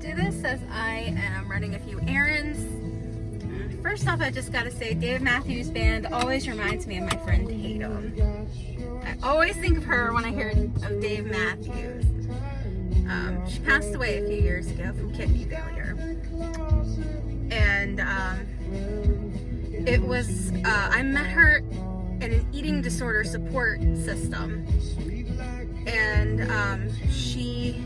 do this as I am running a few errands. First off, I just gotta say, Dave Matthews Band always reminds me of my friend Tatum. I always think of her when I hear of Dave Matthews. She passed away a few years ago from kidney failure. And it was, I met her in an eating disorder support system. And she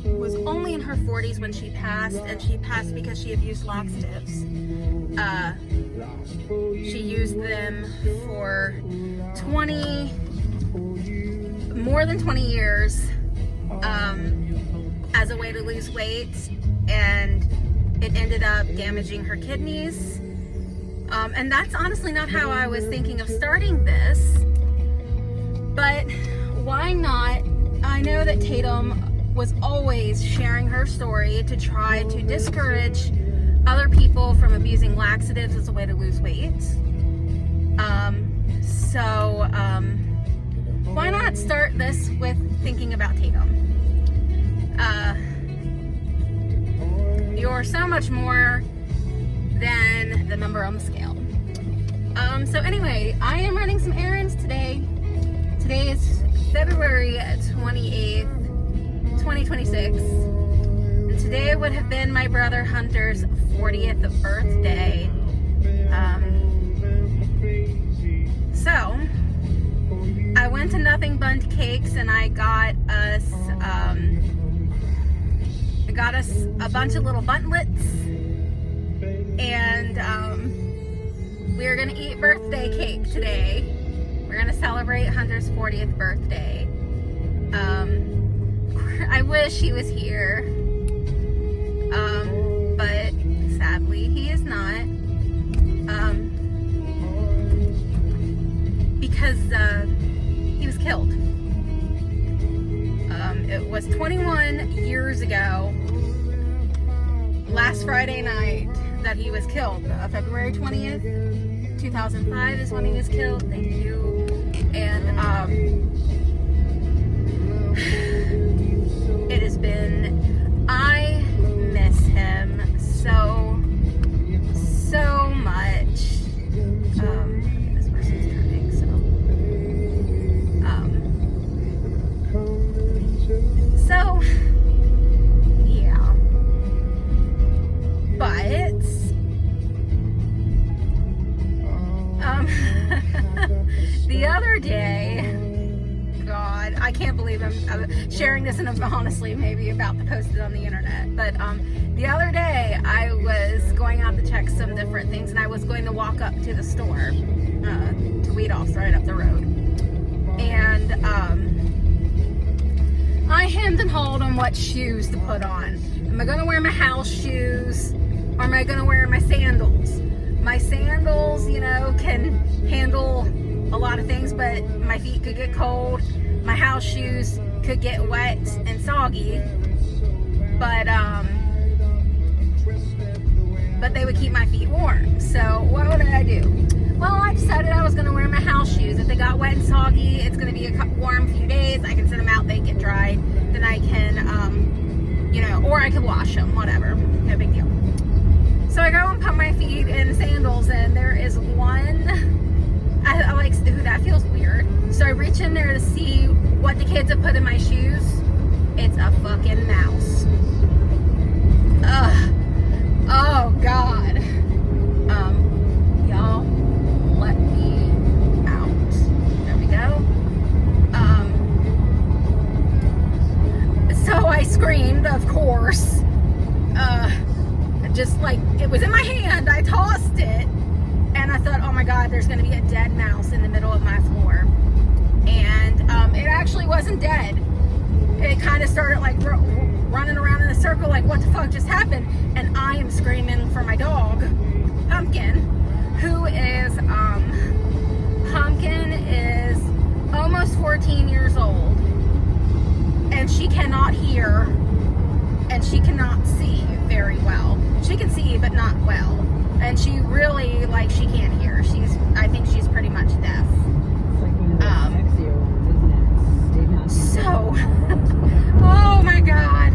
was only in her 40s when she passed, and she passed because she abused laxatives. She used them for more than 20 years as a way to lose weight, and it ended up damaging her kidneys. And that's honestly not how I was thinking of starting this, but why not? I know that Tatum was always sharing her story to try to discourage other people from abusing laxatives as a way to lose weight. Why not start this with thinking about Tatum? You're so much more than the number on the scale. So anyway, I am running some errands today. Today is February 28th, 2026. And today would have been my brother Hunter's 40th birthday. So I went to Nothing Bundt Cakes and I got us a bunch of little buntlets, and we're gonna eat birthday cake today. We're gonna celebrate Hunter's 40th birthday. I wish he was here, but sadly he is not, because he was killed. It was 21 years ago, last Friday night, that he was killed. February 20th, 2005 is when he was killed. Thank you. And it has been, I miss him so much. This person's turning, so yeah. But the other day, God, I can't believe I'm sharing this, and I'm honestly maybe about to post it on the internet, but the other day I was going out to check some different things, and I was going to walk up to the store to Weedoff's right up the road, and I hemmed and hawed on what shoes to put on. Am I going to wear my house shoes, or am I going to wear my sandals? My sandals, you know, can handle a lot of things, but my feet could get cold. My house shoes could get wet and soggy, but they would keep my feet warm. So what did I do? Well, I decided I was going to wear my house shoes. If they got wet and soggy, it's going to be a warm few days. I can sit them out, they get dried, then I can, or I can wash them, whatever, no big deal. So I go and put my feet in sandals, and there is one, I like, ooh, that feels weird. So I reach in there to see what the kids have put in my shoes. It's a fucking mouse. Ugh. Oh God. Y'all, let me out. There we go. So I screamed, of course. Just like, it was in my hand, I tossed it, and I thought, oh my God, there's gonna be a dead mouse in the middle of my floor. And it actually wasn't dead. It kind of started like running around in a circle, like, what the fuck just happened? And I am screaming for my dog, Pumpkin, who is, Pumpkin is almost 14 years old, and she cannot hear, and she cannot see very well. She can see, but not well. And she really, like, she can't hear. I think she's pretty much deaf. So, oh my God.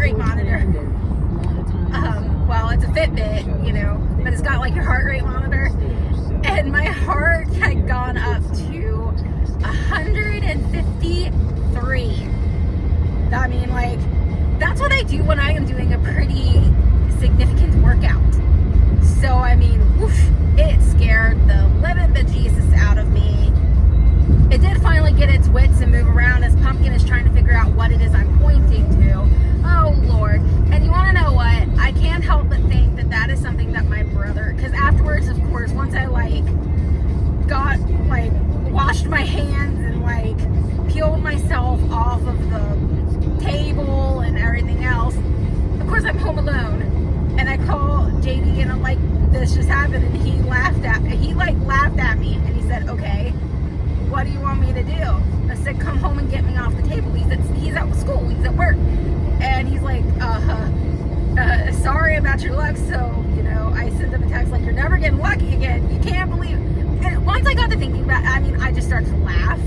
rate monitor. Well, it's a Fitbit, but it's got like your heart rate monitor. And my heart had gone up to 153. I mean, like, that's what I do when I am doing a pretty significant workout. So, I mean, whoosh, it scared the living bejesus out of me. It did finally get its wits and move around as Pumpkin is trying to figure out what it is I'm pointing to. Oh, Lord. And you want to know what? I can't help but think that that is something that my brother, because afterwards, of course, once I, washed my hands and, peeled myself off of the table and everything else, of course, I'm home alone. And I call JD and I'm like, this just happened, and he laughed at me, and he said, okay, what do you want me to do? I said, come home and get me off the table. He's at school, he's at work. And he's like, sorry about your luck. So, I sent him a text like, you're never getting lucky again. You can't believe it. And once I got to thinking about it, I just started to laugh.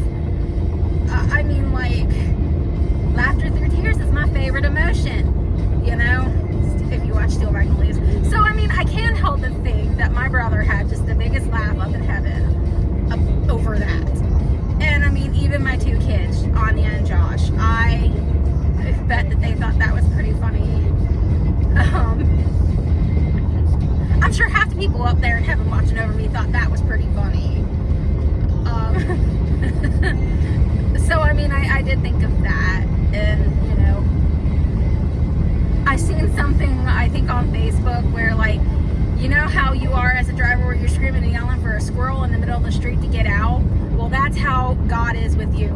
Laughter through tears is my favorite emotion, if you watch Steel Magnolias. So, I can't help but think that my brother had just the biggest laugh up in heaven over that. And, even my two kids, Anya and Josh, I bet that they thought that was pretty funny. I'm sure half the people up there in heaven watching over me thought that was pretty funny. So, I did think of that. And, I seen something, I think, on Facebook where, how you are as a driver where you're screaming and yelling for a squirrel in the middle of the street to get out? Well, that's how God is with you.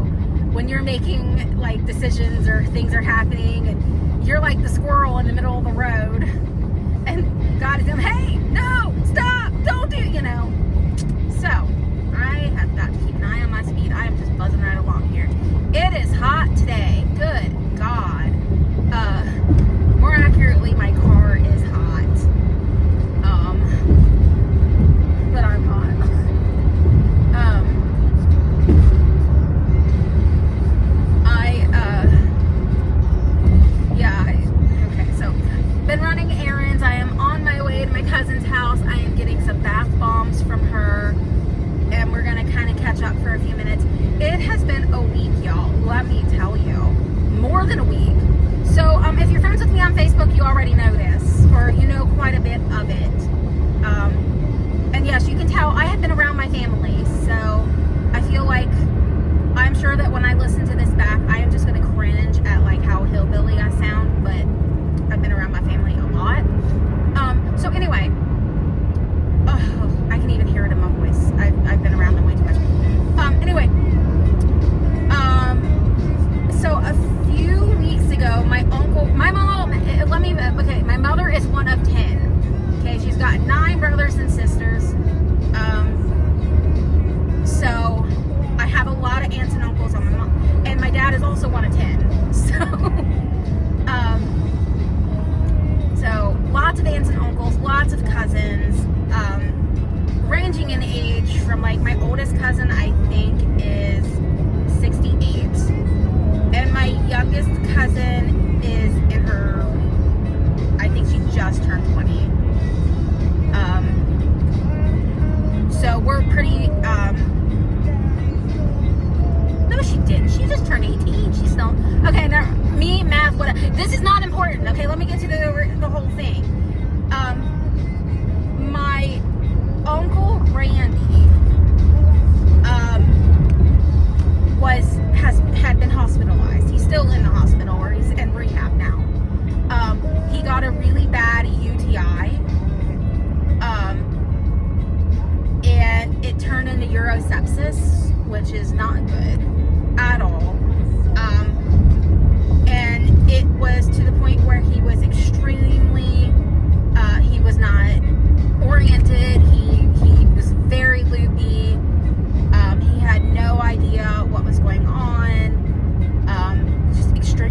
When you're making, decisions or things are happening and you're like the squirrel in the middle of the road, and God is saying, hey, no, stop, don't do, So, I have got to keep an eye on my speed. I am just buzzing right along here. It is hot today. Good God. More accurately, my car is hot. But I'm hot. Been running errands. I am on my way to my cousin's house. I am getting some bath bombs from her, and we're gonna kind of catch up for a few minutes. It has been a week, y'all. Let me tell you, more than a week. So, if you're friends with me on Facebook, you already know this, or you know quite a bit of it. And yes, you can tell I have been around my family, so I feel like I'm sure that when I listen to this back, I am just gonna cringe at how hillbilly I sound, but I've been around my family a lot. So anyway, I can even hear it in my voice. I've been around them way too much. So a few weeks ago, my mother is one of 10. Okay, she's got 9 brothers and sisters. So I have a lot of aunts and uncles on my mom, and my dad is also one of 10. So lots of aunts and uncles, lots of cousins, ranging in age from my oldest cousin, I think, is 68, and my youngest cousin is in her, I think she just turned 20. So we're pretty, no, she didn't. She just turned 18. She's still, okay, now, me, math, whatever. This is not important, okay? Let me get to the whole thing. My Uncle Randy, had been hospitalized. He's still in the hospital, or he's in rehab now. He got a really bad UTI, and it turned into urosepsis, which is not good at all. And it was to the point where he was extremely, he was not oriented. He was very loopy. He had no idea what was going on. Just extremely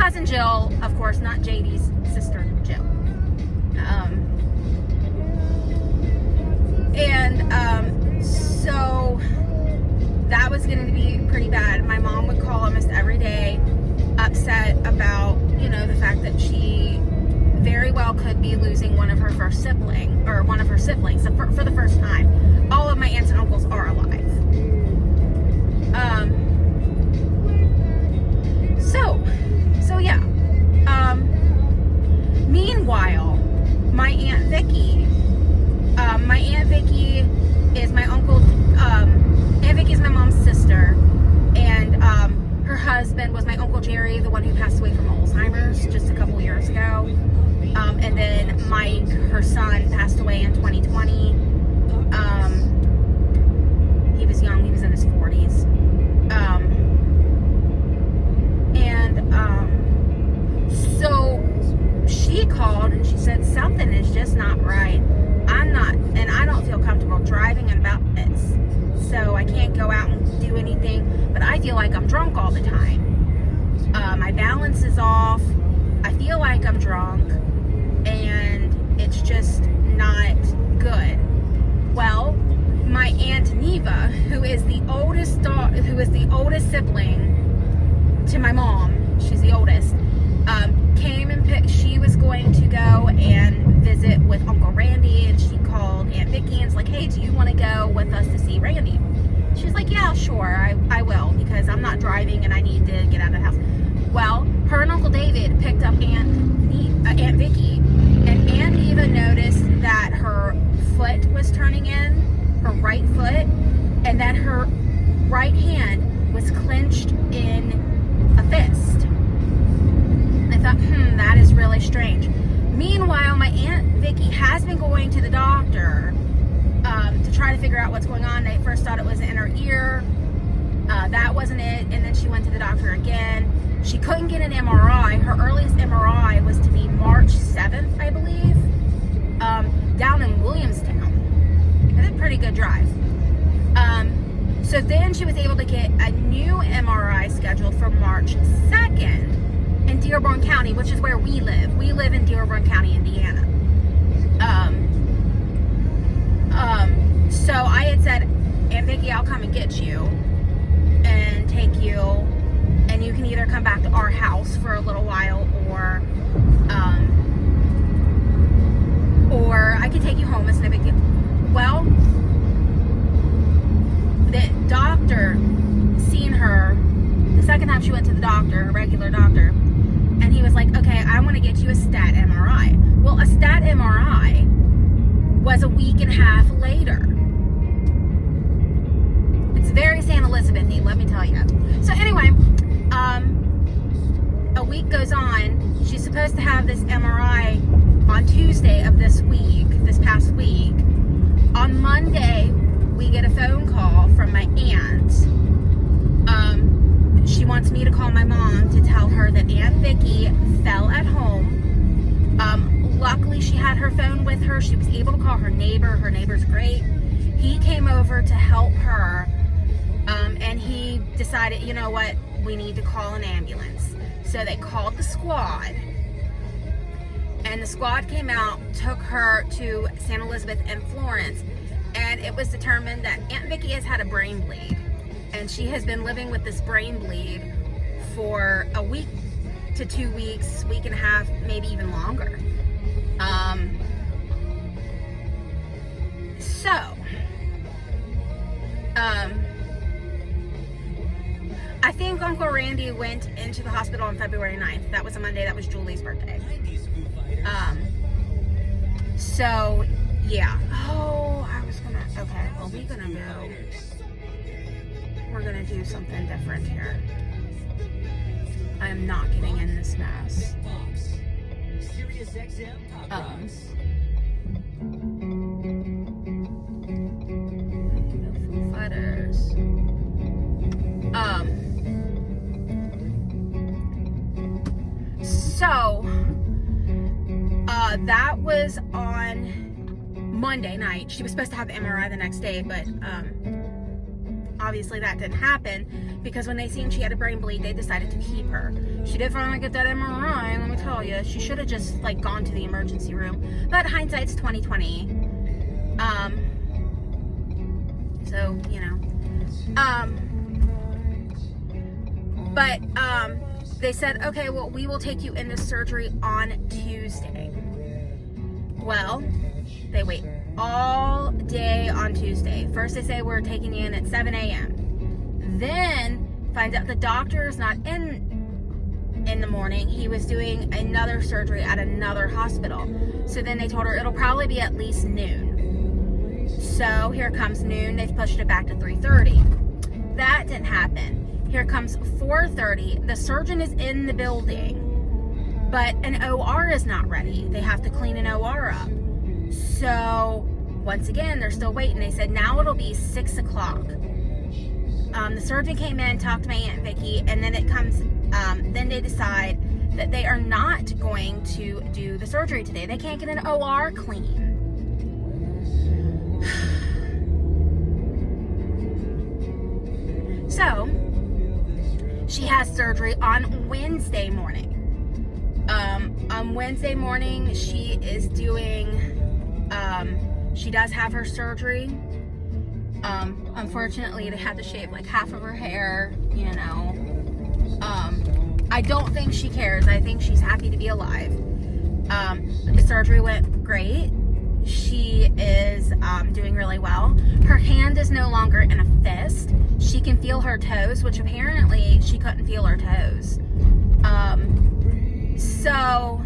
cousin Jill, of course, not JD's sister Jill. So that was going to be pretty bad. My mom would call almost every day, upset about, the fact that she very well could be losing one of her siblings for the first time. All of my aunts and uncles are alive. So yeah. Meanwhile, my Aunt Vicky is my uncle. Aunt Vicky is my mom's sister, and her husband was my Uncle Jerry, the one who passed away from Alzheimer's just a couple years ago. And then Mike, her son, passed away in 2020. He was young, he was in his 40s. So she called and she said, something is just not right. I don't feel comfortable driving about this. So I can't go out and do anything, but I feel like I'm drunk all the time. My balance is off. I feel like I'm drunk, and it's just not good. Well, my Aunt Neva, who is the oldest sibling to my mom, she's the oldest, came and she was going to go and visit with Uncle Randy, and she called Aunt Vicky and was like, hey, do you want to go with us to see Randy? She's like, yeah, sure, I will, because I'm not driving and I need to get out of the house. Well, her and Uncle David picked up Aunt Vicky, and Aunt Eva noticed that her foot was turning in, her right foot, and that her right hand was clenched in a fist. I thought, that is really strange. Meanwhile, my Aunt Vicky has been going to the doctor to try to figure out what's going on. They first thought it was in her ear. That wasn't it. And then she went to the doctor again. She couldn't get an MRI. Her earliest MRI was to be March 7th, I believe, down in Williamstown. It's a pretty good drive. So then she was able to get a new MRI scheduled for March 2nd in Dearborn County, which is where we live. We live in Dearborn County, Indiana. So I had said, Aunt Vicky, I'll come and get you and take you, and you can either come back to our house for a little while, or I could take you home. It's no big deal. Well, the doctor seen her the second time she went to the doctor, a regular doctor, and he was like, okay, I want to get you a stat MRI. Well, a stat MRI was a week and a half later. It's very St. Elizabeth-y, let me tell you. So anyway, a week goes on. She's supposed to have this MRI on Tuesday of this past week. On Monday, we get a phone call from my aunt. She wants me to call my mom to tell her that Aunt Vicky fell at home. Luckily, she had her phone with her. She was able to call her neighbor. Her neighbor's great. He came over to help her, and he decided, you know what, we need to call an ambulance. So they called the squad, and the squad came out, took her to St. Elizabeth and Florence, and it was determined that Aunt Vicky has had a brain bleed, and she has been living with this brain bleed for a week to 2 weeks, week and a half, maybe even longer. I think Uncle Randy went into the hospital on February 9th. That was a Monday. That was Julie's birthday. So, yeah. Oh, okay, well, we're gonna do something different here. I am not getting in this mess. Foo Fighters. So, that was on Monday night. She was supposed to have the MRI the next day, but obviously that didn't happen because when they seen she had a brain bleed, they decided to keep her. She did finally get that MRI, let me tell you. She should have just, like, gone to the emergency room. But hindsight's 2020. So, you know. They said, okay, well, we will take you into surgery on Tuesday. Well, they wait all day on Tuesday. First they say we're taking you in at 7 a.m. Then find out the doctor is not in the morning. He was doing another surgery at another hospital. So then they told her it'll probably be at least noon. So here comes noon. They've pushed it back to 3:30. That didn't happen. Here comes 4:30. The surgeon is in the building, but an OR is not ready. They have to clean an OR up. So once again, they're still waiting. They said now it'll be 6 o'clock. The surgeon came in, talked to my Aunt Vicky, and then it comes, then they decide that they are not going to do the surgery today. They can't get an OR clean. So she has surgery on Wednesday morning. On Wednesday morning, she is doing, she does have her surgery. Unfortunately, they had to shave like half of her hair, you know. I don't think she cares. I think she's happy to be alive. The surgery went great. She is doing really well. Her hand is no longer in a fist. She can feel her toes, which apparently she couldn't feel her toes. So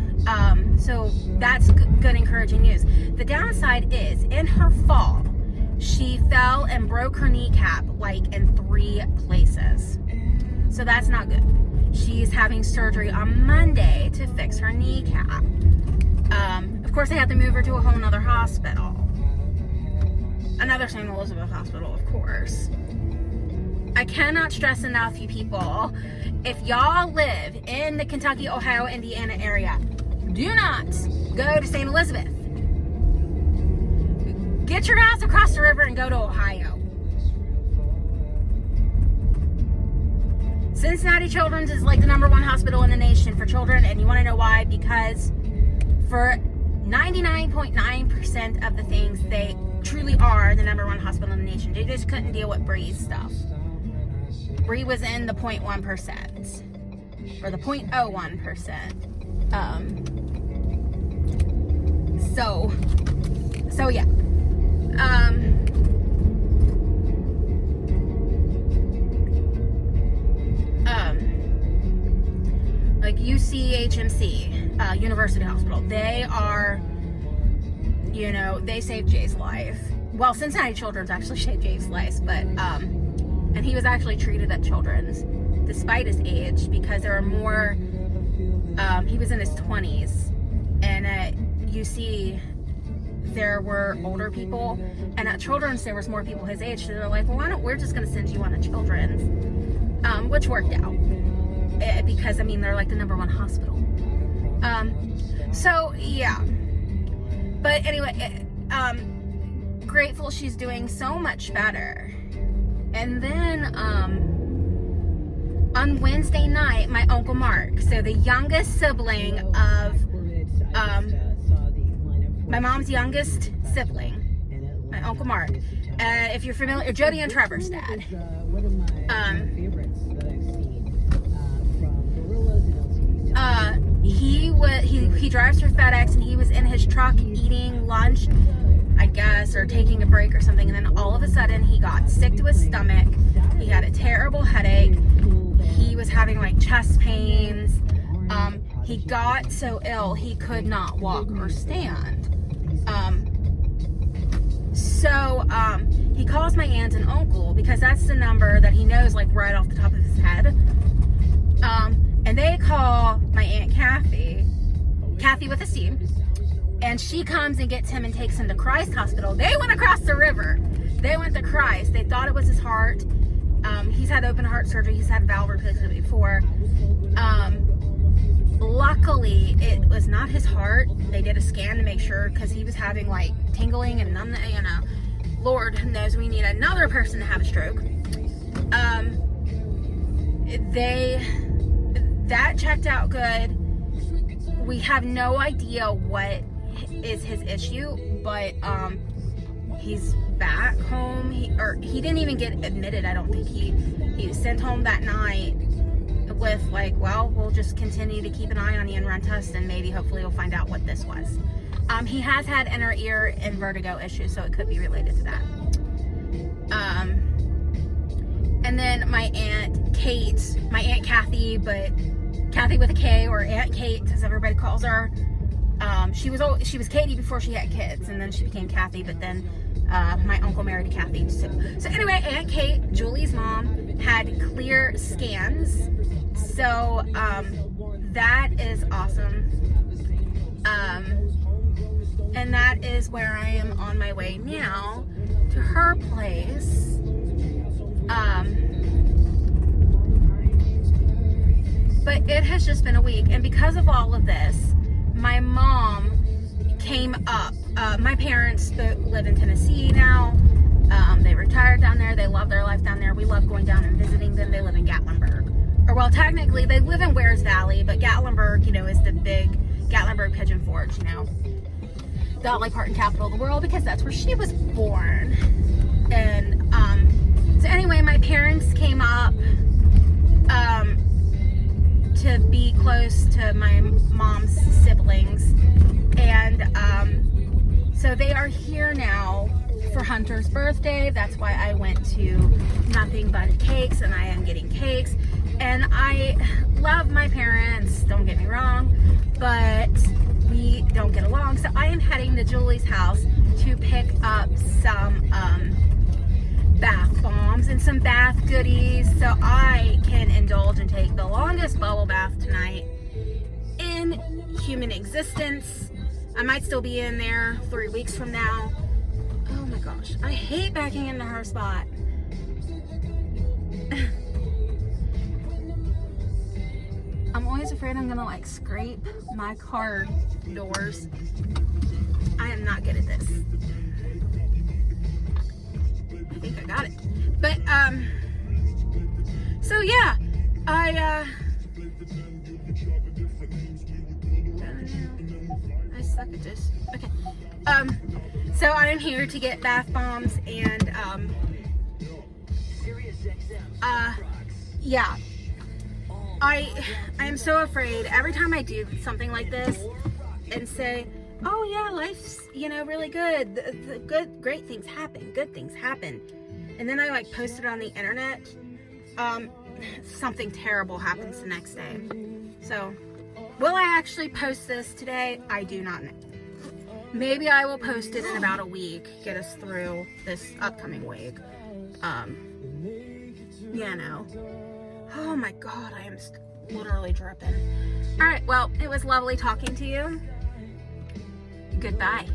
that's good, encouraging news. The downside is, in her fall, she fell and broke her kneecap like in 3 places. So that's not good. She's having surgery on Monday to fix her kneecap. Of course, they have to move her to a whole nother hospital. Another St. Elizabeth hospital, of course. I cannot stress enough, you people, if y'all live in the Kentucky, Ohio, Indiana area, do not go to St. Elizabeth. Get your ass across the river and go to Ohio. Cincinnati Children's is like the #1 hospital in the nation for children, and you want to know why? Because for 99.9% of the things, they truly are the #1 hospital in the nation. They just couldn't deal with Bree's stuff. Bree was in the 0.1% or the 0.01%. So yeah. Like UCHMC, University Hospital, they are, you know, they saved Jay's life. Well, Cincinnati Children's actually saved Jay's life, but, and he was actually treated at Children's despite his age, because there are more, he was in his 20s, and at UC, there were older people, and at Children's, there was more people his age, so they're like, well, we're just going to send you on to Children's, which worked out. Because, I mean, they're like the #1 hospital. So, yeah. But anyway, grateful she's doing so much better. And then, on Wednesday night, my Uncle Mark, so the youngest sibling of, my mom's youngest sibling, my Uncle Mark, if you're familiar, Jody and Trevor's dad, he drives for FedEx, and he was in his truck eating lunch, I guess, or taking a break or something, and then all of a sudden he got sick to his stomach. He had a terrible headache. He was having like chest pains. He got so ill he could not walk or stand. He calls my aunt and uncle, because that's the number that he knows like right off the top of his head. And they call my Aunt Kathy with a C, and she comes and gets him and takes him to Christ Hospital. They went across the river. They went to Christ. They thought it was his heart. He's had open heart surgery. He's had valve replacement before. Luckily, it was not his heart. They did a scan to make sure, because he was having like tingling and numbness. You know, Lord knows we need another that checked out good. We have no idea what is his issue, but he's back home. He didn't even get admitted. I don't think he was sent home that night with like, well, we'll just continue to keep an eye on you and run tests, and maybe hopefully we'll find out what this was. He has had inner ear and vertigo issues, so it could be related to that. And then my Aunt Kate, my Aunt Kathy, but Kathy with a K, or Aunt Kate as everybody calls her. She was Katie before she had kids, and then she became Kathy, but then my uncle married a Kathy. So anyway, Aunt Kate, Julie's mom, had clear scans. So that is awesome. And that is where I am on my way now to her place. But it has just been a week, and because of all of this, my mom came up. My parents live in Tennessee now. They retired down there. They love their life down there. We love going down and visiting them. They live in Gatlinburg. Or, well, technically, they live in Wares Valley, but Gatlinburg, is the big Gatlinburg Pigeon Forge, the Dolly Parton capital of the world, because that's where she was born. And, so anyway, my parents came up, to be close to my mom's siblings, and so they are here now for Hunter's birthday. That's why I went to Nothing But Cakes, and I am getting cakes. And I love my parents, don't get me wrong, but we don't get along. So I am heading to Julie's house to pick up some bath bombs and some bath goodies, so I can indulge and take the longest bubble bath tonight in human existence. I might still be in there 3 weeks from now. Oh my gosh, I hate backing into her spot. I'm always afraid I'm gonna like scrape my car doors. I am not good at this. I think I got it. But, so yeah, I suck at this. Okay. So I am here to get bath bombs, and, yeah. I am so afraid every time I do something like this and say, oh yeah, life's, really good. The great things happen. Good things happen. And then I like post it on the internet. Something terrible happens the next day. So, will I actually post this today? I do not know. Maybe I will post it in about a week, get us through this upcoming week. Oh my God, I am literally dripping. All right, well, it was lovely talking to you. Goodbye.